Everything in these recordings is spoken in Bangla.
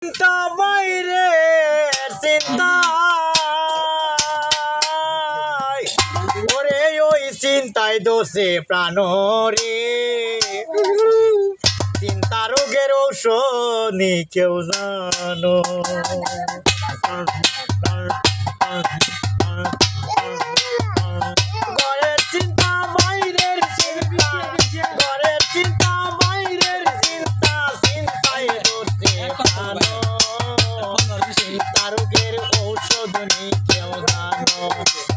চিন্তা বাইরে চিন্তা ওরে ওই চিন্তায় দোষে প্রাণ রে চিন্তা রোগের ঔষধ কেউ জানো ঘরের চিন্তা বাইরের চিন্তা ঘরের চিন্তা বাইরের চিন্তা চিন্তায় দোষে প্রাণ চিন্তা রোগের ঔষধ কেউ জানো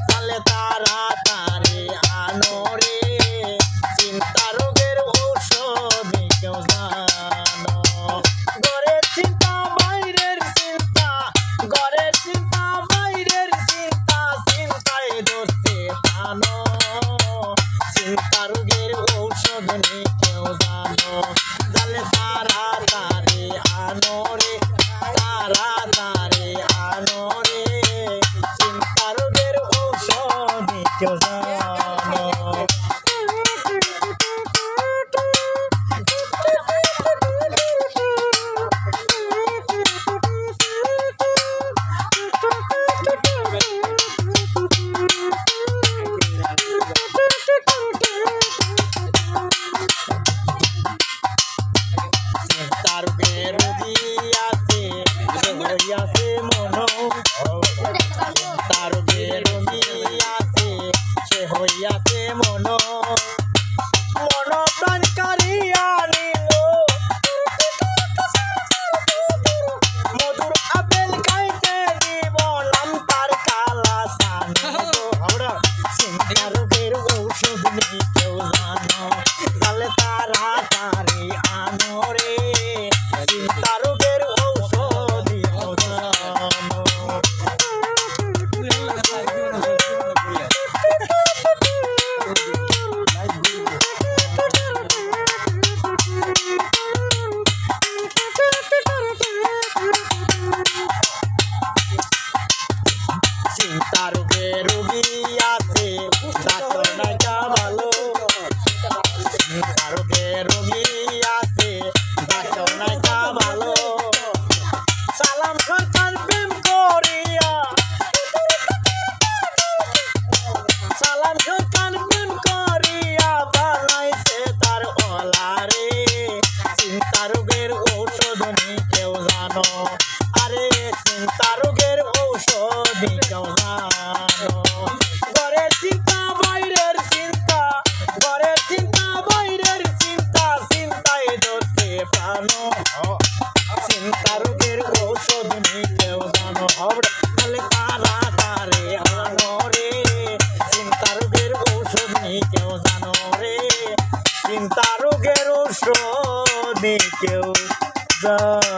তাহলে তাড়াতাড়ি আনো রে চিন্তা রোগের ঔষধ কেউ জানো ঘরের চিন্তা বাইরের চিন্তা ঘরের চিন্তা বাইরের চিন্তা চিন্তায় দোষে আনো চিন্তা রোগের ঔষধ কেউ জানো তাহলে তাড়াতাড়ি আনো রে তাড়াতাড়ি আনো রে চিন্তা রোগের ঔষধ কেউ জানো চিন্তার বেরোদি আছে হইয়াছে মন চিন্তার বেরোদি আছে সে হইয়াছে মন মন প্রাণ কারিয়া নিল মধুর আপেল খাইতে দিব নাম তার কালা আমরা চিন্তার রোগের ঔষধ নেই কেউ জানো তাহলে তাড়াতাড়ি আনো রে চিন্তা রোগের ঔষধ কেউ জানো চিন্তা রোগের রোগী আছে ডাক্তার নাইকা ভালো চিন্তা রোগের রোগী আছে ডাক্তার নাইকা ভালো সালাম সরকার প্রেম করিয়া সালাম সরকার প্রেম করিয়া বানাইছে তার ওলারে চিন্তা রোগের ঔষধ কেউ জানো আরে চিন্তা রোগের ঔষধ কেউ জানো ঘরের চিন্তা বাইরের চিন্তা ঘরের চিন্তা বাইরের চিন্তা চিন্তায় দোষে প্রাণ চিন্তা রোগের ঔষধ কেউ জানো তাহলে তাড়াতাড়ি আনো রে চিন্তা রোগের ঔষধ কেউ জানো রে চিন্তা রোগের ঔষধ কেউ জানো।